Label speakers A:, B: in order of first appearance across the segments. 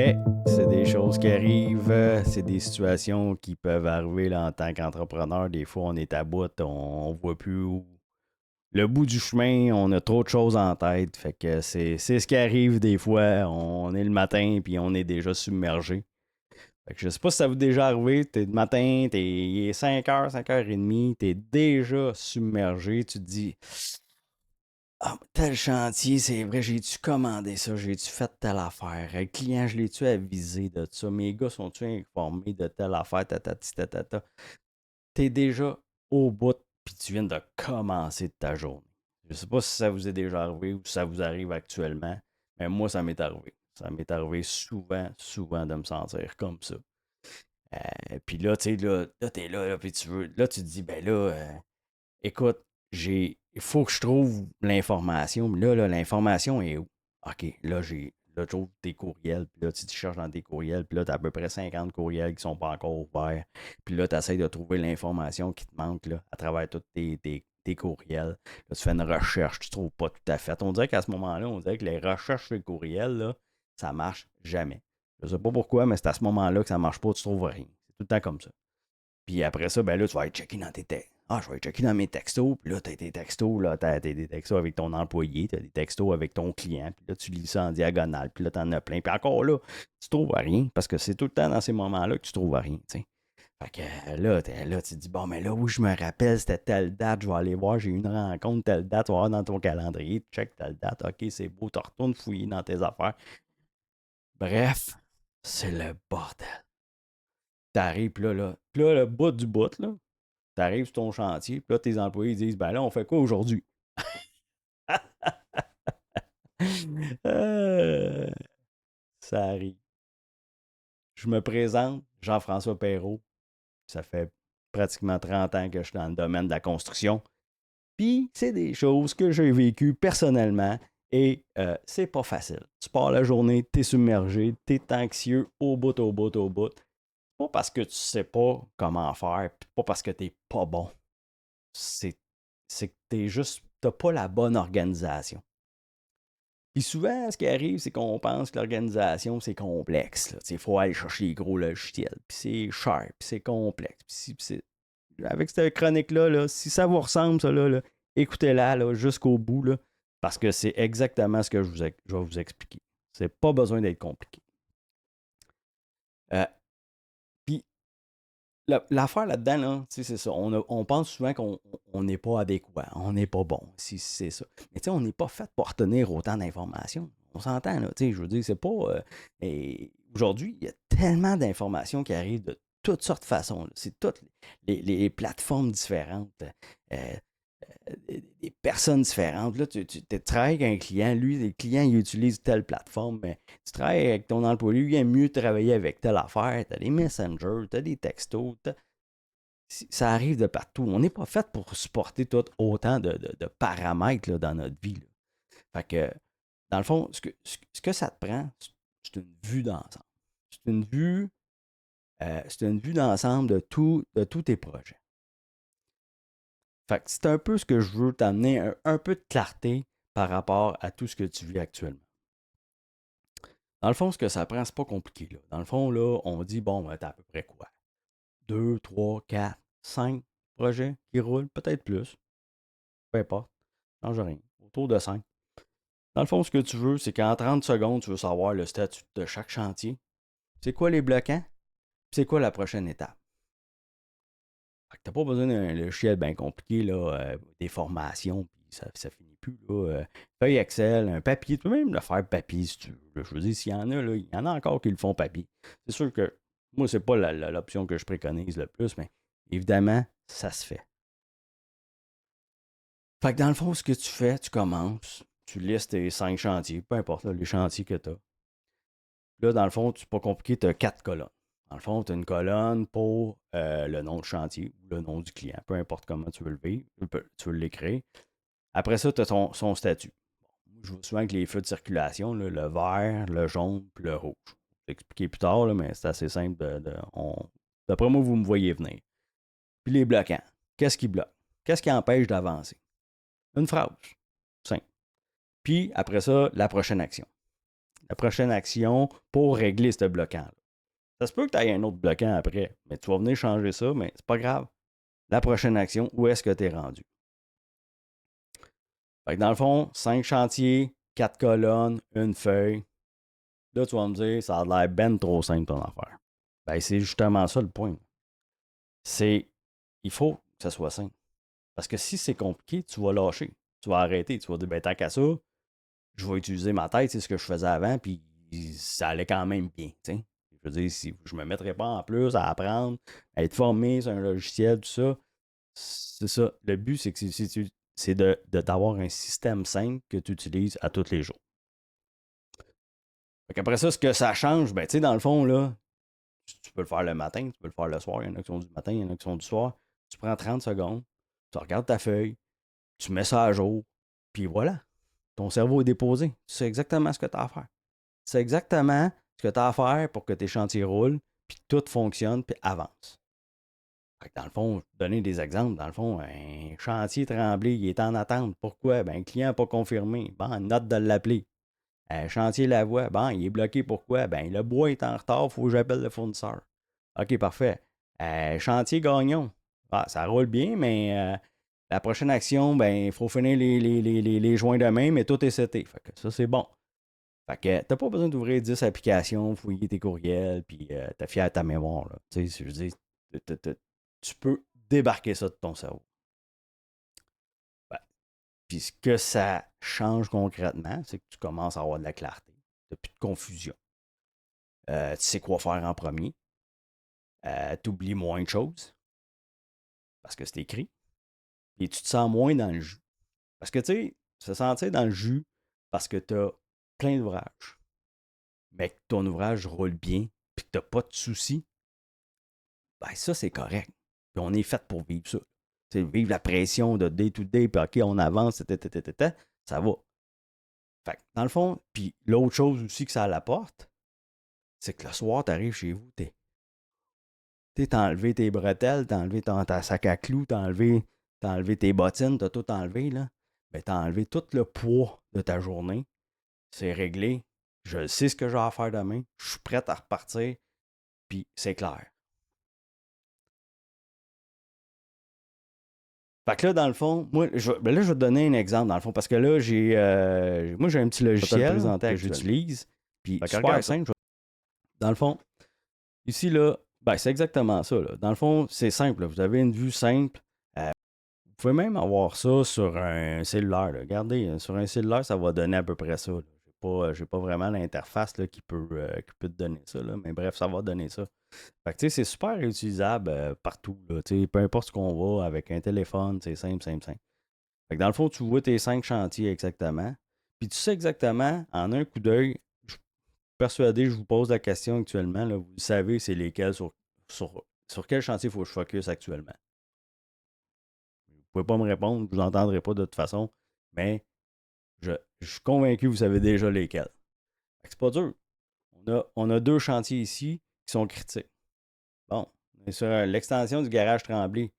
A: Et c'est des choses qui arrivent, c'est des situations qui peuvent arriver là, en tant qu'entrepreneur. Des fois, on est à bout, on voit plus le bout du chemin, on a trop de choses en tête. Fait que c'est ce qui arrive des fois. On est le matin puis on est déjà submergé. Fait que je sais pas si ça vous est déjà arrivé. T'es le matin, il est 5h, 5h30, t'es déjà submergé. Tu te dis ah, tel chantier, c'est vrai, j'ai-tu commandé ça? J'ai-tu fait telle affaire? Le client, je l'ai-tu avisé de ça? Mes gars sont-tu informés de telle affaire? Tatati, tatata. T'es déjà au bout, puis tu viens de commencer ta journée. Je sais pas si ça vous est déjà arrivé ou si ça vous arrive actuellement, mais moi, ça m'est arrivé. Ça m'est arrivé souvent, souvent de me sentir comme ça. Puis là, tu sais, là t'es là, puis là, tu te dis, ben là, écoute, il faut que je trouve l'information. Mais là, l'information est où? OK, là, tu ouvres tes courriels, puis là, tu cherches dans tes courriels, puis là, tu as à peu près 50 courriels qui sont pas encore ouverts. Puis là, tu essaies de trouver l'information qui te manque là, à travers tous tes courriels. Là, tu fais une recherche, tu trouves pas tout à fait. On dirait qu'à ce moment-là, on dirait que les recherches sur les courriels, là, ça marche jamais. Je sais pas pourquoi, mais c'est à ce moment-là que ça marche pas, tu trouves rien. C'est tout le temps comme ça. Puis après ça, ben là, tu vas aller checker dans tes textos. Ah, je vais aller checker dans mes textos. Puis là, t'as des textos, là, t'as des textos avec ton employé, t'as des textos avec ton client. Puis là, tu lis ça en diagonale. Puis là, t'en as plein. Puis encore là, tu trouves rien. Parce que c'est tout le temps dans ces moments-là que tu trouves rien, tu sais. Fait que là, tu te dis, bon, mais là, où je me rappelle, c'était telle date, je vais aller voir, j'ai eu une rencontre, telle date, tu vas voir dans ton calendrier, tu check telle date, ok, c'est beau, tu retournes fouiller dans tes affaires. Bref, c'est le bordel. T'arrives, puis là, le bout du bout, là, t'arrives sur ton chantier, puis là, tes employés disent, ben là, on fait quoi aujourd'hui? Euh, ça arrive. Je me présente, Jean-François Perrault. Ça fait pratiquement 30 ans que je suis dans le domaine de la construction. Puis, c'est des choses que j'ai vécues personnellement et c'est pas facile. Tu pars la journée, t'es submergé, t'es anxieux au bout, au bout, au bout. Pas parce que tu sais pas comment faire, puis pas parce que t'es pas bon. C'est, c'est que t'as pas la bonne organisation. Puis souvent, ce qui arrive, c'est qu'on pense que l'organisation, c'est complexe. Il faut aller chercher les gros logiciels, puis c'est cher, puis c'est complexe. Avec cette chronique-là, là, si ça vous ressemble, ça, là, écoutez-la là, jusqu'au bout, là, parce que c'est exactement ce que je vais vous expliquer. C'est pas besoin d'être compliqué. Euh, Puis l'affaire là-dedans, là, c'est ça. On pense souvent qu'on n'est pas adéquat, on n'est pas bon, si c'est ça. Mais on n'est pas fait pour retenir autant d'informations. On s'entend, là. Je veux dire, c'est pas. Aujourd'hui, il y a tellement d'informations qui arrivent de toutes sortes de façons. Là. C'est toutes les plateformes différentes. Euh, des personnes différentes. Là, tu travailles avec un client, lui, le client, il utilise telle plateforme, mais tu travailles avec ton employé, lui, il aime mieux travailler avec telle affaire. Tu as des messengers, tu as des textos, ça arrive de partout. On n'est pas fait pour supporter tout autant de paramètres là, dans notre vie. Là. Fait que, dans le fond, ce que ça te prend, c'est une vue d'ensemble. C'est une vue, c'est une vue d'ensemble de tous tes projets. Fait que c'est un peu ce que je veux t'amener, un peu de clarté par rapport à tout ce que tu vis actuellement. Dans le fond, ce que ça prend, c'est pas compliqué. Là. Dans le fond, là, on dit, bon, ben, t'as à peu près quoi? 2, 3, 4, 5 projets qui roulent, peut-être plus. Peu importe. Ça change rien. Autour de 5. Dans le fond, ce que tu veux, c'est qu'en 30 secondes, tu veux savoir le statut de chaque chantier. C'est quoi les bloquants? C'est quoi la prochaine étape? Fait que t'as pas besoin d'un logiciel bien compliqué, là, des formations, puis ça finit plus. Là, feuille Excel, un papier, tu peux même le faire papier si tu veux. Là. Je veux dire, s'il y en a, là, il y en a encore qui le font papier. C'est sûr que moi, c'est pas l'option que je préconise le plus, mais évidemment, ça se fait. Fait que dans le fond, ce que tu fais, tu commences, tu listes tes 5 chantiers, peu importe là, les chantiers que tu as. Là, dans le fond, c'est pas compliqué, tu as 4 colonnes. Dans le fond, tu as une colonne pour le nom de chantier ou le nom du client, peu importe comment tu veux le vivre, tu veux l'écrire. Après ça, tu as son statut. Bon, je vois souvent avec les feux de circulation, là, le vert, le jaune puis le rouge. Je vais t'expliquer plus tard, là, mais c'est assez simple. D'après moi, vous me voyez venir. Puis les bloquants. Qu'est-ce qui bloque? Qu'est-ce qui empêche d'avancer? Une phrase. Simple. Puis après ça, la prochaine action. la prochaine action pour régler ce bloquant-là. Ça se peut que tu aies un autre bloquant après, mais tu vas venir changer ça, mais c'est pas grave. La prochaine action, où est-ce que tu es rendu? Fait que dans le fond, 5 chantiers, 4 colonnes, une feuille. Là, tu vas me dire, ça a l'air ben trop simple ton affaire. Ben, c'est justement ça le point. Il faut que ça soit simple. Parce que si c'est compliqué, tu vas lâcher. Tu vas arrêter. Tu vas dire, ben, tant qu'à ça, je vais utiliser ma tête, c'est ce que je faisais avant, puis ça allait quand même bien. T'sais. Je veux dire, si je ne me mettrais pas en plus à apprendre, à être formé sur un logiciel, tout ça, c'est ça. Le but, c'est que c'est d'avoir un système simple que tu utilises à tous les jours. Après ça, ce que ça change, ben, tu sais, dans le fond, là, tu peux le faire le matin, tu peux le faire le soir. Il y en a qui sont du matin, il y en a qui sont du soir. Tu prends 30 secondes, tu regardes ta feuille, tu mets ça à jour, puis voilà. Ton cerveau est déposé. Tu sais exactement ce que tu as à faire. C'est exactement ce que tu as à faire pour que tes chantiers roulent, puis que tout fonctionne, puis avance. Fait que dans le fond, donner des exemples, dans le fond, un chantier Tremblay, il est en attente. Pourquoi? Ben, le client n'a pas confirmé. Bon, note de l'appeler. Chantier Lavoie, bon, il est bloqué. Pourquoi? Ben, le bois est en retard, il faut que j'appelle le fournisseur. OK, parfait. Chantier Gagnon. Ah, ça roule bien, mais la prochaine action, ben, il faut finir les joints demain, mais tout est seté. Fait que ça, c'est bon. Fait que t'as pas besoin d'ouvrir 10 applications, fouiller tes courriels, puis t'es fier de ta mémoire. Là. Tu sais, je veux dire, tu peux débarquer ça de ton cerveau. Ouais. Puis ce que ça change concrètement, c'est que tu commences à avoir de la clarté. Tu n'as plus de confusion. Tu sais quoi faire en premier. Tu oublies moins de choses parce que c'est écrit. Et tu te sens moins dans le jus. Parce que tu sais, se sentir dans le jus parce que tu as plein d'ouvrages, mais que ton ouvrage roule bien, puis que tu n'as pas de soucis, ben ça, c'est correct. Puis on est fait pour vivre ça. T'sais, vivre la pression de day to day, puis OK, on avance, ça va. Fait que, dans le fond, puis l'autre chose aussi que ça l'apporte, c'est que le soir, tu arrives chez vous, t'as enlevé tes bretelles, t'as enlevé ta sac à clous, t'as enlevé tes bottines, t'as tout enlevé, là. Ben, t'as enlevé tout le poids de ta journée. C'est réglé. Je sais ce que j'ai à faire demain. Je suis prêt à repartir, puis c'est clair. Fait que là, dans le fond, moi, je vais te donner un exemple, dans le fond, parce que là, j'ai un petit logiciel que j'utilise, puis super simple. Dans le fond, ici, là, ben, c'est exactement ça. Là. Dans le fond, c'est simple. Là. Vous avez une vue simple. Vous pouvez même avoir ça sur un cellulaire. Là. Regardez, sur un cellulaire, ça va donner à peu près ça. Je n'ai pas vraiment l'interface qui peut te donner ça. Là. Mais bref, ça va donner ça. Fait que, c'est super réutilisable partout. Là, peu importe ce qu'on va avec un téléphone, c'est simple, simple, simple. Fait que dans le fond, tu vois tes 5 chantiers exactement. Puis tu sais exactement, en un coup d'œil, je suis persuadé, je vous pose la question actuellement, là, vous savez c'est lesquels sur quel chantier il faut que je focus actuellement. Vous ne pouvez pas me répondre, vous n'entendrez pas de toute façon, mais je suis convaincu que vous savez déjà lesquels. Fait que c'est pas dur. On a 2 chantiers ici qui sont critiques. Bon, on est sur l'extension du garage Tremblay.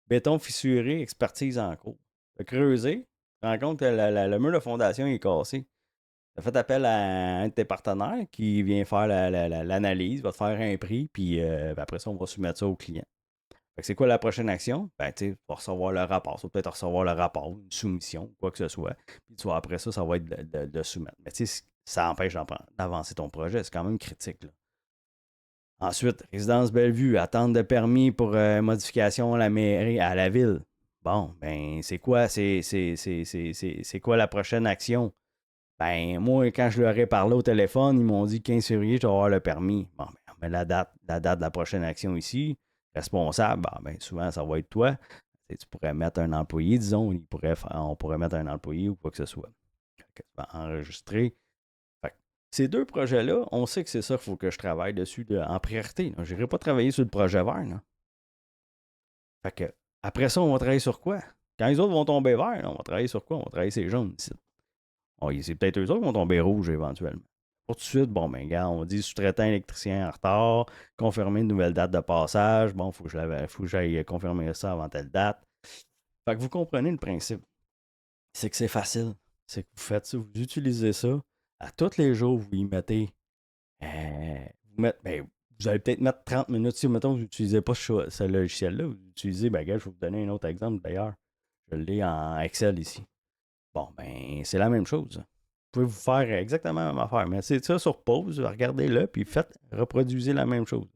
A: Béton fissuré, expertise en cours. Creuser, tu te rends compte que le mur de fondation est cassé. Tu as fait appel à un de tes partenaires qui vient faire l'analyse, va te faire un prix, puis après ça, on va soumettre ça au client. Fait que c'est quoi la prochaine action? Ben, tu vas recevoir le rapport. Tu vas peut-être recevoir le rapport, une soumission, quoi que ce soit. Puis tu vois, après ça, ça va être de soumettre. Mais tu sais, ça empêche d'avancer ton projet. C'est quand même critique. Là. Ensuite, résidence Bellevue, attente de permis pour modification à la mairie, à la ville. Bon, ben, c'est quoi, c'est quoi la prochaine action? Ben, moi, quand je leur ai parlé au téléphone, ils m'ont dit 15 février, je dois avoir le permis. Bon, ben, on met la date de la prochaine action ici. Responsable, ben, souvent, ça va être toi. Tu pourrais mettre un employé, disons, on pourrait mettre un employé ou quoi que ce soit. Tu vas enregistrer. Ces 2 projets-là, on sait que c'est ça qu'il faut que je travaille dessus en priorité. Je n'irai pas travailler sur le projet vert. Là. Fait que, après ça, on va travailler sur quoi? Quand les autres vont tomber vert, on va travailler sur quoi? On va travailler sur les jaunes ici. C'est peut-être eux autres qui vont tomber rouges éventuellement. Pour tout de suite, bon, ben, gars, on dit sous-traitant électricien en retard, confirmer une nouvelle date de passage. Bon, faut que j'aille confirmer ça avant telle date. Fait que vous comprenez le principe. C'est que c'est facile. C'est que vous faites ça, vous utilisez ça à tous les jours, vous y mettez, vous allez peut-être mettre 30 minutes. Si, mettons, vous n'utilisez pas ce logiciel-là, vous utilisez, ben, gars, je vais vous donner un autre exemple d'ailleurs. Je l'ai en Excel ici. Bon, ben, c'est la même chose. Vous pouvez vous faire exactement la même affaire. Mais c'est ça sur pause, regardez-le, puis reproduisez la même chose.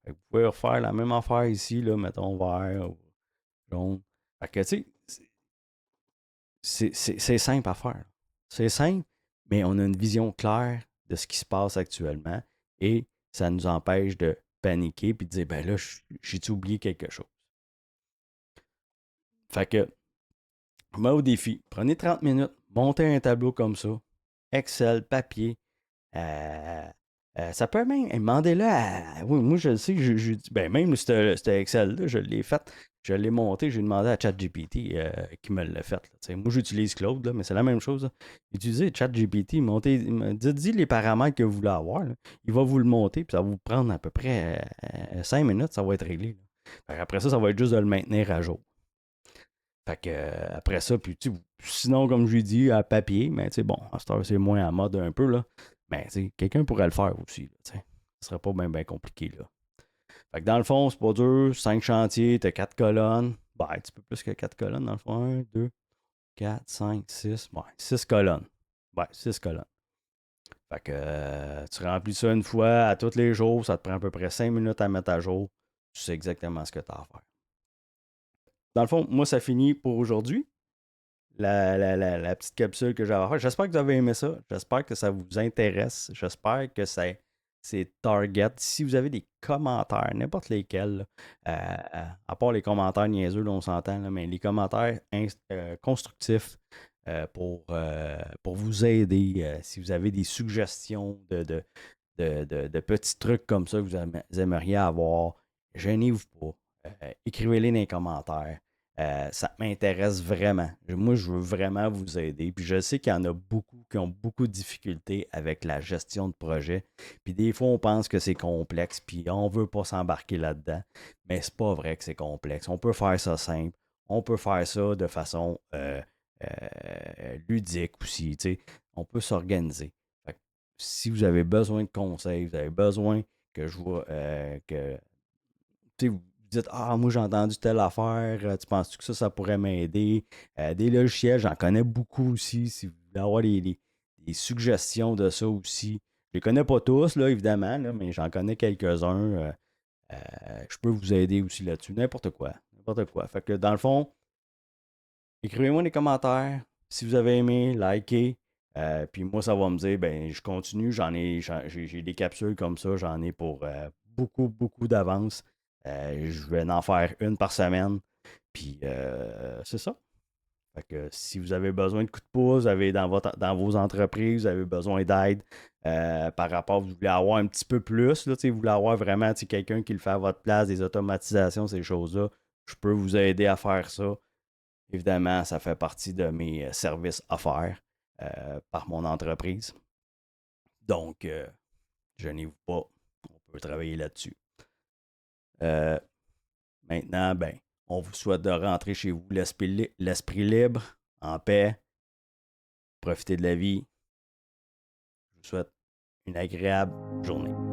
A: Fait que vous pouvez refaire la même affaire ici, là, mettons vert ou jaune. Fait que, tu sais, c'est simple à faire. C'est simple, mais on a une vision claire de ce qui se passe actuellement et ça nous empêche de paniquer puis de dire, ben là, j'ai-tu oublié quelque chose? Fait que, moi, au défi, prenez 30 minutes, montez un tableau comme ça, Excel, papier, ça peut même, demandez-le à. Oui, moi, je le sais, ben, même c'était Excel-là, je l'ai fait, je l'ai monté, j'ai demandé à ChatGPT qui me l'a fait. Là, moi, j'utilise Claude, là, mais c'est la même chose. Là. Utilisez ChatGPT, dites-y les paramètres que vous voulez avoir. Là. Il va vous le monter, puis ça va vous prendre à peu près 5 minutes, ça va être réglé. Après ça, ça va être juste de le maintenir à jour. Fait que, après ça, puis sinon, comme je lui dis, à papier, mais tu sais, bon, à cette heure, c'est moins à mode un peu, là. Mais tu sais, quelqu'un pourrait le faire aussi, là, tu sais. Ce serait pas bien ben compliqué, là. Fait que dans le fond, c'est pas dur. 5 chantiers, t'as 4 colonnes. Ben, un petit peu plus que 4 colonnes, dans le fond. 1, 2, 4, 5, 6. Ouais, 6 colonnes. Ouais, 6 colonnes. Fait que tu remplis ça une fois à tous les jours. Ça te prend à peu près 5 minutes à mettre à jour. Tu sais exactement ce que tu as à faire. Dans le fond, moi, ça finit pour aujourd'hui. La petite capsule que j'avais à faire. J'espère que vous avez aimé ça. J'espère que ça vous intéresse. J'espère que c'est target. Si vous avez des commentaires, n'importe lesquels, à part les commentaires niaiseux, là, on s'entend, là, mais les commentaires constructifs pour vous aider, si vous avez des suggestions de petits trucs comme ça que vous aimeriez avoir, gênez-vous pas. Écrivez-les dans les commentaires. Ça m'intéresse vraiment. Moi, je veux vraiment vous aider. Puis je sais qu'il y en a beaucoup qui ont beaucoup de difficultés avec la gestion de projet. Puis des fois, on pense que c'est complexe, puis on ne veut pas s'embarquer là-dedans. Mais c'est pas vrai que c'est complexe. On peut faire ça simple. On peut faire ça de façon ludique aussi. On peut s'organiser. Si vous avez besoin de conseils, vous avez besoin que je vois que vous dites ah, moi j'ai entendu telle affaire, tu penses-tu que ça pourrait m'aider? Des logiciels, j'en connais beaucoup aussi. Si vous voulez avoir des suggestions de ça aussi. Je les connais pas tous, là, évidemment, là, mais j'en connais quelques-uns. Je peux vous aider aussi là-dessus. N'importe quoi. N'importe quoi. Fait que dans le fond, écrivez-moi des commentaires. Si vous avez aimé, likez. Puis moi, ça va me dire, ben, je continue. J'ai des capsules comme ça. J'en ai pour beaucoup, beaucoup d'avance. Je vais en faire une par semaine. Puis c'est ça. Fait que si vous avez besoin de coups de pouce, vous avez dans vos entreprises, vous avez besoin d'aide par rapport, vous voulez avoir un petit peu plus, là, vous voulez avoir vraiment quelqu'un qui le fait à votre place, des automatisations, ces choses-là, je peux vous aider à faire ça. Évidemment, ça fait partie de mes services offerts par mon entreprise. Donc, gênez-vous pas, on peut travailler là-dessus. Maintenant, ben, on vous souhaite de rentrer chez vous l'esprit libre, en paix, profiter de la vie. Je vous souhaite une agréable journée.